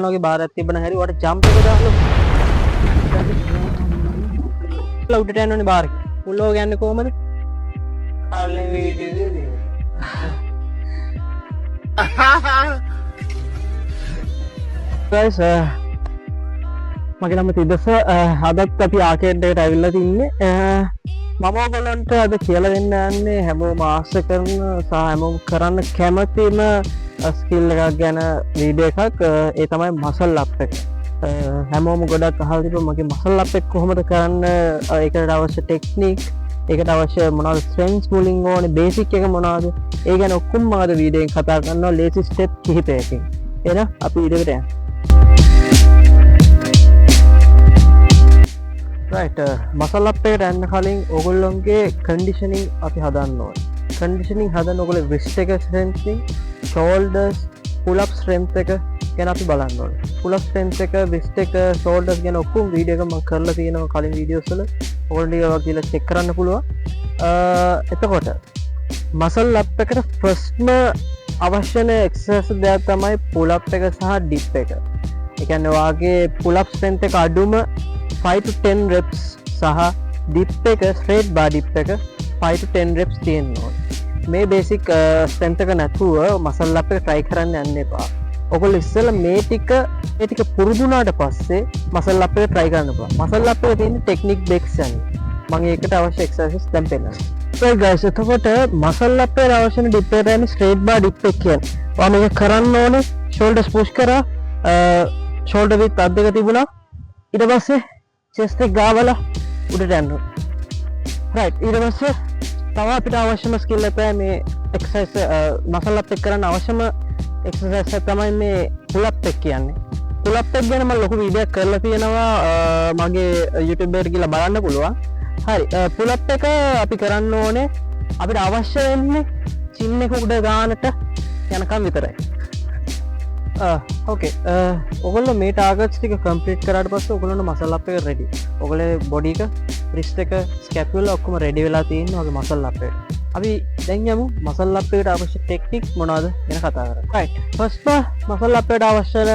ඔගේ බාරයක් තිබ්බන හැරි වට ජම්ප් එක දාලා උඩට යන්න ඕනේ බාර් එක. උල්ලෝ ගන්නේ කොහමද? අල්ලේ වීඩියෝ guys මගේ නම තිදස අදත් අපි ආකේඩ් එකට ඇවිල්ලා තින්නේ මම ඔයගොල්ලන්ට අද කියලා දෙන්න යන්නේ හැමෝම ආශා කරන සහ හැමෝම කරන්න කැමතිම ස්කිල් එකක් ගැන වීඩියෝ එකක් ඒ තමයි මසල් අප් එක හැමෝම ගොඩක් අහලා තිබුණා මගේ මසල් අප් එක කොහොමද කරන්න ඒකට අවශ්‍ය ටෙක්නික් ඒකට අවශ්‍ය මොනවද ස්ට්‍රෙන්ග්ස් මුලින් ඕනේ බේසික් එක මොනවද ඒ ගැන ඔක්කොම මම අද වීඩියෝ එකෙන් කතා කරනවා ලේසි ස්ටෙප් කිහිපයකින් එහෙනම් අපි වීඩියෝ එකට යමු right මසල් අප් එකට යන්න කලින් ඕගොල්ලොන්ගේ කන්ඩිෂනින් අපි හදන්න ඕනේ කන්ඩිෂනින් හදන්න ඕගොල්ලෝ wrist එක strengthening shoulders pull up strength එක ගැන අපි බලන්න ඕනේ pull up strength එක wrist එක shoulders ගැන ඔක්කොම වීඩියෝ එක මම කරලා තියෙනවා කලින් වීඩියෝස් වල ඕගොල්ලෝ ඒවා කියලා චෙක් කරන්න පුළුවන් එතකොට මසල් අප් එකට ෆස්ට්ම අවශ්‍ය වෙන එක්සර්සයිස් දෙයක් තමයි pull up එක සහ dip එක ඒ කියන්නේ ඔයාගේ pull up strength එක අඩුම 5 to 10 reps සහ dip එක straight bar dip එක 5 to 10 reps තියෙන්න ඕනේ. මේ basic strength එක නැතුව muscle up එක try කරන්න යන්න එපා. ඔයගොල්ලෝ ඉස්සෙල්ලා මේ ටික පුරුදු වුණාට පස්සේ muscle up එක try කරන්න පුළුවන්. muscle up එකේ තියෙන technique breaks යන්නේ. මම ඒකට අවශ්‍ය exercises දැන් පෙන්නනවා. So guys එතකොට muscle up එකට අවශ්‍ය වෙන dip එක තමයි straight bar dip එක කියන්නේ. ඔයා මේක කරන්න ඕනේ shoulders push කරා shoulder width අත් දෙක තිබුණා. ඊට පස්සේ chest එක ගාවලා උඩට යන්න. right ඊට පස්සේ තව අපිට අවශ්‍යම skill එක මේ exercise muscle up එක කරන්න අවශ්‍යම exercise එක තමයි මේ pull up එක කියන්නේ. pull up එක ගැන මම ලොකු වීඩියෝ එකක් කරලා තියෙනවා මගේ YouTube එකට ගිහලා බලන්න පුළුවන්. හරි pull up එක අපි කරන්න ඕනේ අපිට අවශ්‍ය වෙන්නේ chin එක උඩ ගානට යනකම් විතරයි. ඕකේ ඔයගොල්ලෝ මේ ටාගට්ස් ටික කම්ප්ලීට් කරාට පස්සේ ඔයගොල්ලන්ට මසල් අප් එක රෙඩි. ඔයගොල්ලේ බොඩි එක, රිස්ට් එක, ස්කැපුලා ඔක්කොම රෙඩි වෙලා තියෙනවා ඔගේ මසල් අප් එකට. අපි දැන් යමු මසල් අප් එකට අවශ්‍ය ටෙක්නික් මොනවද ගැන කතා කරමු. රයිට්. ෆස්ට් මසල් අප් එකට අවශ්‍ය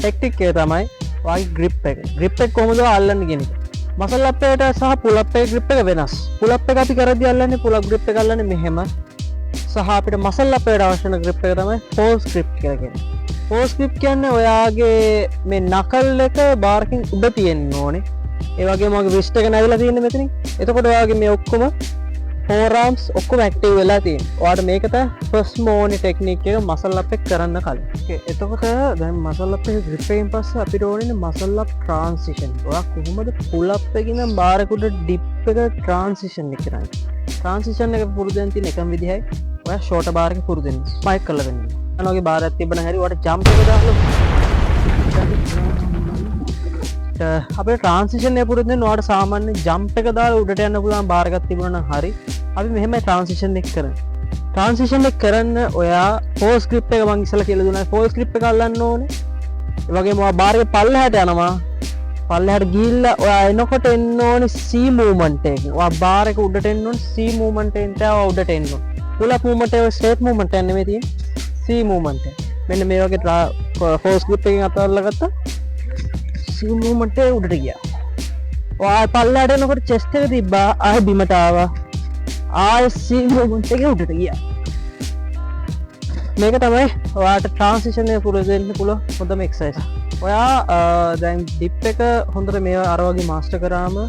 ටෙක්නික් එක තමයි ඔයාගේ grip එක. grip එක කොහොමද අල්ලන්නේ කියන එක. මසල් අප් එකට සහ pull up එකේ grip එක වෙනස්. pull up එක අපි කරද්දී අල්ලන්නේ pull up grip එක අල්ලන්නේ මෙහෙම. සහ අපිට මසල් අප් එකට අවශ්‍ය වෙන grip එක තමයි force grip කියලා කියන්නේ. force grip කියන්නේ ඔයාගේ මේ knuckle එක bar එකෙන් උඩ තියෙන්න ඕනේ. ඒ වගේම ඔයාගේ wrist එක නැවිලා තියෙන්නේ මෙතනින්. එතකොට ඔයාගේ මේ ඔක්කොම forearms ඔක්කොම active වෙලා තියෙනවා. ඔයාට මේක තමයි first morning technique එක මසල් අප් එක කරන්න කලින්. okay එතකොට දැන් මසල් අප් එක grip එකෙන් පස්සේ අපිට ඕනේ මසල් අප් transition. ඔයා කොහොමද pull up එකකින් නම් bar එක උඩ dip එක transition එක කරන්නේ. transition එක පුරුදු වෙන තියෙන එකම විදිහයි ඔයා ෂෝටර් බාර් එක පුරුදු වෙන්න. ස්පයික් කරලා වෙන්න. අන්න ඔගේ බාරයක් තිබ්බන හැරි ඔයාට ජම්ප් එක දාලා අපේ ට්‍රාන්සිෂන් එක පුරුදු වෙන්න ඔයාට සාමාන්‍ය ජම්ප් එක දාලා උඩට යන්න පුළුවන් බාර් එකක් තිබුණා නම් හරි. අපි මෙහෙමයි ට්‍රාන්සිෂන් එක කරන්නේ. ට්‍රාන්සිෂන් එක කරන්න ඔයා ෆෝස් ග්‍රිප් එක මම ඉස්සලා කියලා දුන්නා. ෆෝස් ග්‍රිප් එක අල්ලන්න ඕනේ. ඒ වගේම ඔයා බාර් එක පල්ලෙහාට යනවා. පල්ලෙහාට ගිහිල්ලා ඔයා එනකොට එන්න ඕනේ C මූවමන්ට් එකකින්. ඔයා බාර් එක උඩට එන්න ඕනේ C මූවමන්ට් එකෙන් තමයි උඩට එන්න ඕනේ. pull up movement එක straight movement එක නෙමෙයි තියෙන්නේ C movement එක. මෙන්න මේ වගේ force grip එකෙන් අතල්ලා ගත්තා. C movement එක උඩට ගියා. ඔයා පල්ලයට එනකොට chest එක තිබ්බා ආයෙ බිමට ආවා. ආයෙ C movement එක උඩට ගියා. මේක තමයි ඔයාට transition එක පුරුදු වෙන්න පුළුවන් හොඳම exercise. ඔයා දැන් dip එක හොඳට මේ අර වගේ master කරාම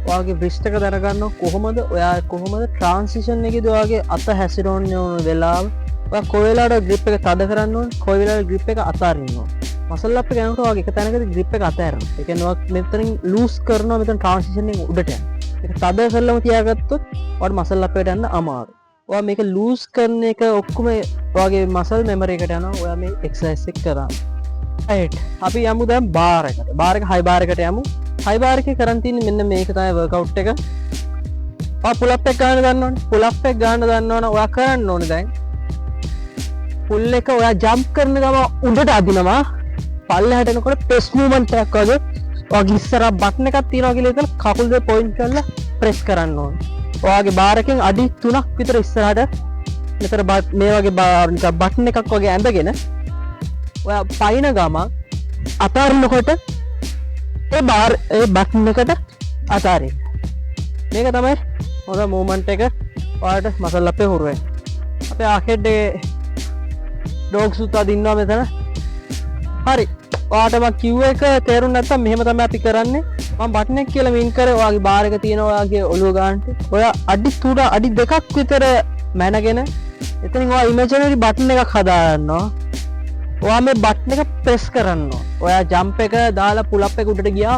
ඔයාගේ wrist එක දැනගන්න කොහොමද ඔයා කොහොමද transition එකේදී ඔයාගේ අත හැසිරෙන්න ඕන වෙලාව ඔයා කොයි වෙලාවට grip එක තද කරන්න ඕන කොයි වෙලාවට grip එක අතාරින්න ඕන මසල් අප් එක යනකොට ඔයාගේ එක තැනකදී grip එක අතාරනවා ඒ කියන්නේ ඔයා මෙතනින් loose කරනවා මෙතන transition එක උඩට යන ඒක තද කරලම තියාගත්තොත් ඔයාට මසල් අප් එකට යන්න අමාරුයි ඔයා මේක loose කරන එක ඔක්කොම ඔයාගේ muscle memory එකට යනවා ඔයා මේ exercise එක කරා right අපි යමු දැන් bar එකට bar එක high bar එකට යමු high bar එකේ කරන් තියෙන්නේ මෙන්න මේක තමයි workout එක. ඔයා pull up එක ගන්න දන්නවනේ. pull up එක ගන්න දන්නවනේ. ඔයා කරන්න ඕනේ දැන්. pull එක ඔයා jump කරන ගම උඩට අදිනවා. පල්ලෙහාට එනකොට press movement එකක් වගේ ඔයාගේ ඉස්සරහ button එකක් තියෙනවා කියලා හිතලා කකුල් දෙක point කරලා press කරන්න ඕනේ. ඔයාගේ bar එකෙන් අඩි 3ක් විතර ඉස්සරහට මෙතන මේ වගේ නිකන් button එකක් වගේ ඇඳගෙන ඔයා පයින් ගමන් අතාරිනකොට ඒ බාර් ඒ බටන් එකට අතාරින්න. මේක තමයි හොඳ මූව්මන්ට් එක ඔයාලට මසල් අපේ හුරු වෙන්නේ. අපේ ආකෙඩ් එකේ ඩොග්ස් උත් අද ඉන්නවා මෙතන. හරි. ඔයාලට මම කිව්ව එක තේරුම් නැත්නම් මෙහෙම තමයි අපි කරන්නේ. මම බටන් එක කියලා මින් කරේ ඔයාගේ බාර් එක තියෙනවා ඔයාගේ ඔළුව ගන්නට. ඔයා අඩි 3 අඩි 2ක් විතර මැනගෙන එතනින් ඔයා ඉමේජිනරි බටන් එකක් හදා ගන්නවා. ඔයා මේ බටන් එක ප්‍රෙස් කරනවා. ඔයා ජම්ප් එක දාලා පුල් අප් එක උඩට ගියා.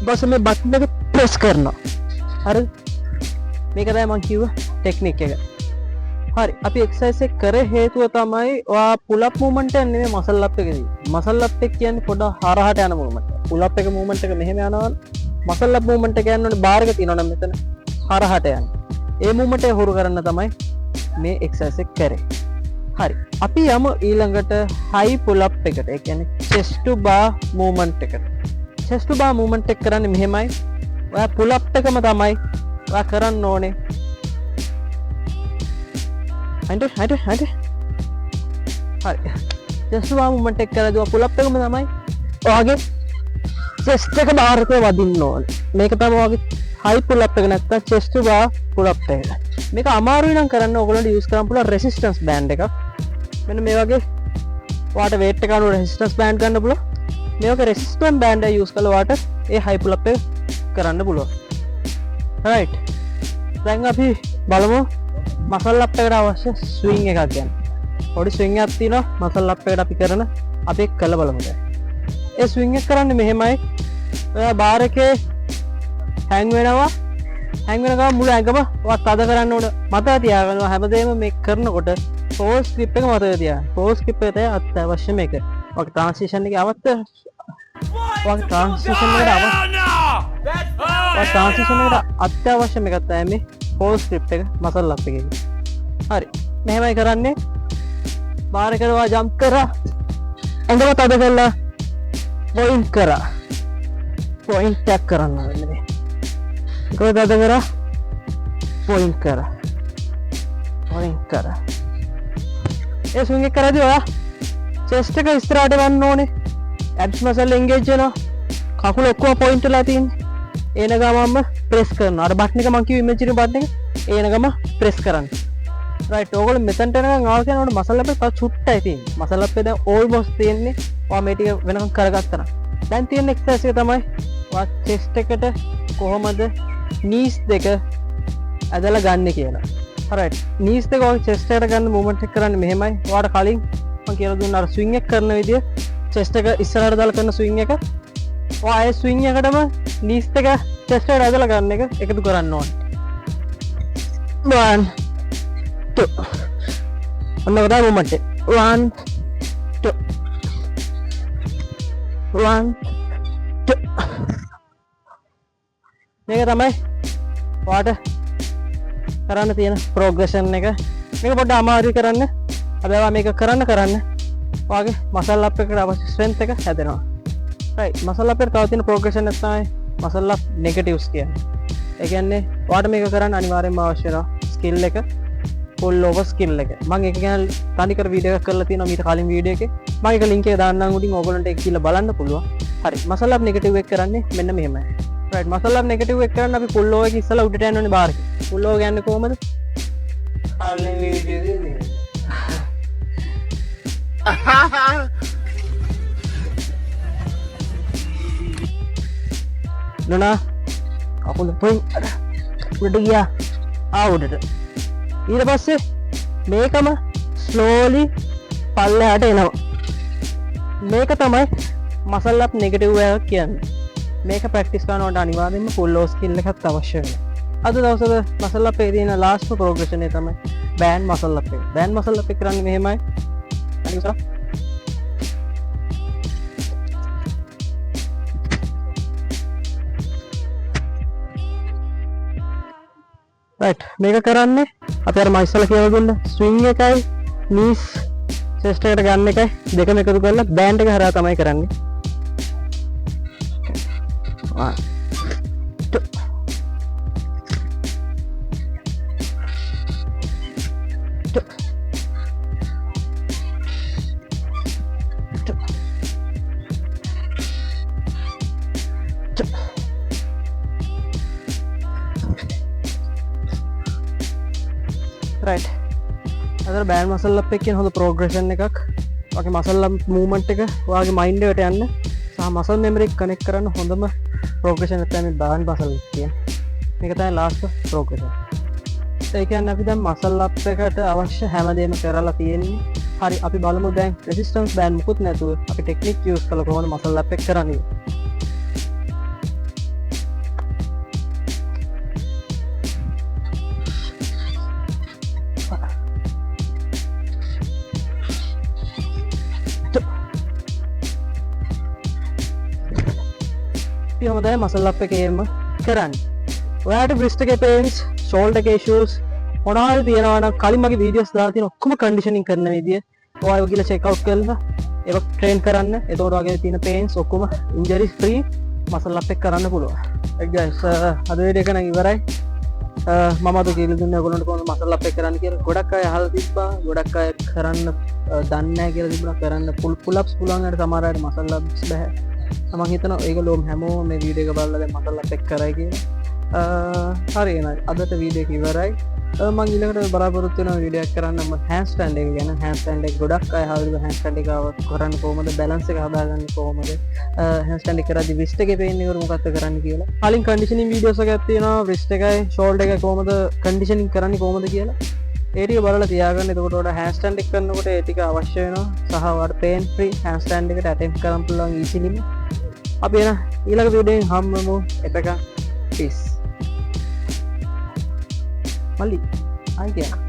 ඊපස්සේ මේ බටන් එක ප්‍රෙස් කරනවා. හරි. මේක තමයි මම කිව්ව ටෙක්නික් එක. හරි. අපි එක්සර්සයිස් එක කරේ හේතුව තමයි ඔයා පුල් අප් මූව්මන්ට් එක නෙමෙයි මසල් අප් එකදී. මසල් අප් එක කියන්නේ පොඩ්ඩක් හරහට යන මූව්මන්ට්. පුල් අප් එක මූව්මන්ට් එක මෙහෙම යනවා. මසල් අප් මූව්මන්ට් එක යනෝනේ බාර් එක තියෙනවනම් මෙතන හරහට යන්නේ. ඒ මූව්මන්ට් එක හුරු කරන්න තමයි මේ එක්සර්සයිස් එක කරේ. හරි. අපි යමු ඊළඟට හයි පුල් අප් එකට. ඒ කියන්නේ chest to bar movement එකට. chest to bar movement එක කරන්නේ මෙහෙමයි. ඔයා පුල් අප් එකම තමයි ඔයා කරන්න ඕනේ. හරි. chest to bar movement එක කරද්දී පුල් අප් එකම තමයි ඔයාගේ chest එක බාර් එකේ වදින්න ඕනේ. මේක තමයි ඔයාගේ හයි පුල් අප් එක නැත්නම් chest to bar pull up එක. මේක අමාරුයි නම් කරන්න ඕගොල්ලන්ට යූස් කරන්න පුළුවන් රෙසිස්ටන්ස් බෑන්ඩ් එකක්. මෙන්න මේ වගේ ඔයාට weight එක අනුව රෙසිස්ටන්ස් බෑන්ඩ් ගන්න පුළුවන්. මේ වගේ රෙසිස්ටන්ස් බෑන්ඩ් එක යූස් කරලා ඔයාට ඒ හයි පුල් අප් එක කරන්න පුළුවන්. රයිට්. දැන් අපි බලමු මසල් අප් එකට අවශ්‍ය ස්විං එකක් ගැන. පොඩි ස්විං එකක් තියෙනවා මසල් අප් එකට අපි කරන අපි කළ බලමු දැන්. ඒ ස්විං එක කරන්නේ මෙහෙමයි. ඔයා බාර් එකේ හැංග් වෙනවා. හැංග වෙන ගමන් මුළු ඇඟම ඔයා තද කරන්න ඕන. මතක තියාගන්න හැමදේම මේක කරනකොට ෆෝස් ස්ක්‍රිප් එක මතක තියාගන්න. ෆෝස් ස්ක්‍රිප් එක තමයි අත්‍යවශ්‍ය මේක. ඔයාගේ ට්‍රාන්සිෂන් එකේ අත්‍යවශ්‍ය මේක තමයි මේ ෆෝස් ස්ක්‍රිප් එක මසල් අප් එකේ. හරි. මෙහෙමයි කරන්නේ. බාර් එකට ඔයා ජම්ප් කරා. ඇඟම තද කරලා පොයින්ට් කරා. පොයින්ට් ටැක් කරන්න ඕනේ. कोई दादा करा पॉइंट करा ये स्विंग करा दिया चेस्ट का इस तरह गන්න ඕනේ abs muscle engage වෙනවා කකුල ඔක්කොම පොයින්ට් වෙලා තියෙන්නේ එන ගමන්ම ප්‍රෙස් කරනවා අර බටන් එක මම කිව්ව ඉමේජිනරි බටන් එක එන ගමන් ප්‍රෙස් කරන්න රයිට් ඕගොල්ලෝ මෙතනට එනකන් ආව කියනකොට මසල් අපේ තව චුට්ටයි තියෙන්නේ මසල් අපේ දැන් ඕල්මෝස්ට් තියෙන්නේ ඔයා මේ ටික වෙනකන් කරගත්තා නම් දැන් තියෙන එක්සර්සයිස් එක තමයි ඔයා chest එකට කොහොමද නීස් දෙක ඇදලා ගන්න කියලා. හරියට. නීස් දෙක ඔය chest එකට ගන්න මූවමන්ට් එක කරන්නේ මෙහෙමයි. ඔයාලට කලින් මම කියලා දුන්නා අර ස්විං එක කරන විදිය chest එක ඉස්සරහට දාලා කරන ස්විං එක. ඔයා ඒ ස්විං එකටම නීස් දෙක chest එකට ඇදලා ගන්න එක එකතු කරන්න ඕනේ. 1 2 ඔන්න වඩා මූවමන්ට් එක. 1 2 1 2 මේක තමයි ඔයාට කරන්න තියෙන ප්‍රෝග්‍රෙෂන් එක. මේක පොඩ්ඩක් අමාරුයි කරන්න. හැබැයි මේක කරන්න ඔයාගේ මසල් අප් එකට අවශ්‍ය ස්ට්‍රෙන්ත් එක හැදෙනවා. රයිට්. මසල් අප් එකට තව තියෙන ප්‍රෝග්‍රෙෂන් එක තමයි මසල් අප් නෙගටිව්ස් කියන්නේ. ඒ කියන්නේ ඔයාට මේක කරන්න අනිවාර්යෙන්ම අවශ්‍ය වෙනවා ස්කිල් එක full over skill එක. මම ඒක ගැන තනිකර වීඩියෝ එකක් කරලා තියෙනවා මීට කලින් වීඩියෝ එකේ. මම ඒක ලින්ක් එක දාන්නම් උඩින් ඕගොල්ලන්ට ඒක කියලා බලන්න පුළුවන්. හරි. මසල් අප් නෙගටිව් එක කරන්නේ මෙන්න මෙහෙමයි. right muscle up negative එක කරන්න අපි pull over එක ඉස්සලා උඩට යන්න ඕනේ බාර් එක. pull over ගන්නේ කොහමද? අනේ වීඩියෝ දෙන්නේ. නෝනා අකුල පොයින් උඩට ගියා. උඩට. ඊට පස්සේ මේකම slowly පල්ලෙහාට එනවා. මේක තමයි muscle up negative එක කියන්නේ. මේක ප්‍රැක්ටිස් කරනකොට අනිවාර්යෙන්ම full load skill එකක් අවශ්‍ය වෙනවා. අද දවසේ muscle up එකේ තියෙන last progression එක තමයි band muscle up එක. band muscle up එක කරන්නේ මෙහෙමයි. හරි උසලා. right මේක කරන්නේ අපි අර මම ඉස්සලා කියලා දුන්න swing එකයි knees chest එකට ගන්න එකයි දෙකම එකතු කරලා band එක හරහා තමයි කරන්නේ. 1 2 2 රයිට් අදර බෑන් මසල් අප් එකේ හොඳ ප්‍රෝග්‍රෙෂන් එකක් වගේ මසල් මූව්මන්ට් එක ඔයාගේ මයින්ඩ් එකට යන්න සහ මසල් මෙමරි එක කනෙක්ට් කරන්න හොඳම ප්‍රෝග්‍රෙෂන් එක තමයි බෑන් මසල් කියන්නේ මේක තමයි ලාස්ට් ප්‍රෝග්‍රෙෂන් ඒ කියන්නේ අපි දැන් මසල් අප් එකට අවශ්‍ය හැමදේම කරලා තියෙන්නේ හරි අපි බලමු දැන් රෙසිස්ටන්ස් බෑන්ඩ් මුකුත් නැතුව අපි ටෙක්නික් යූස් කරලා කොහොමද මසල් අප් එක කරන්නේ හොඳයි මසල් අප් එකේම කරන්න ඔයාට බ්‍රිස්ට් එකේ පේන්ස් ෂෝල්ඩර් එකේ ඉෂුස් මොනවාරි තියෙනවා නම් කලින් මගේ වීඩියෝස් දාලා තියෙන ඔක්කොම කන්ඩිෂනින් කරන විදිය ඔයාලා ගිහලා චෙක් අවුට් කරලා ඒක ට්‍රේන් කරන්න එතකොට වගේ තියෙන පේන්ස් ඔක්කොම ඉන්ජරිස් ෆ්‍රී මසල් අප් එක කරන්න පුළුවන් right guys අද වීඩියෝ එක නම් ඉවරයි මම අද කියලා දුන්නේ ඔයගොල්ලන්ට කොහොමද මසල් අප් එක කරන්න කියලා ගොඩක් අය අහලා තිබ්බා ගොඩක් අය කරන්න දන්නේ නැහැ කියලා තිබුණා කරන්න පුල් අප්ස් පුළුවන් අර සමහර අයට මසල් අප්ස් බෑ මම හිතනවා ඒගොල්ලෝ හැමෝම මේ වීඩියෝ එක බලලා දැන් මසල් අප් එක කරයි කියලා හරි එහෙනම් අදට වීඩියෝ එක ඉවරයි මම ඊළඟට බලාපොරොත්තු වෙන වීඩියෝ එකක් කරන්න මම හෑන්ඩ් ස්ටෑන්ඩ් එක ගැන හෑන්ඩ් ස්ටෑන්ඩ් එක ගොඩක් අය අහලා හෑන්ඩ් ස්ටෑන්ඩ් එක කරන්න කොහොමද බැලන්ස් එක හදාගන්නේ කොහොමද හෑන්ඩ් ස්ටෑන්ඩ් එක කරද්දි රිස්ට් එකේ පේන් එක මොකක්ද කරන්න කියලා කලින් කන්ඩිෂනින් වීඩියෝස් එකක් තියෙනවා රිස්ට් එකයි ෂෝල්ඩර් එක කොහොමද කන්ඩිෂනින් කරන්නේ කොහොමද කියලා ඒ ටික බලලා තියාගන්න එතකොට ඔයාලා හෑන්ඩ් ස්ටෑන්ඩ් එක කරනකොට ඒ ටික අවශ්‍ය වෙනවා සහ ඔයාලට පේන් ෆ්‍රී හෑන්ඩ් ස්ටෑන්ඩ් එකට ඇටෙම්ප් කරන්න පුළුවන් ඊසිලිම අපි එන ඊළඟ වීඩියෝ එකෙන් හම්බෙමු එතක පීස් මල්ලි ආයි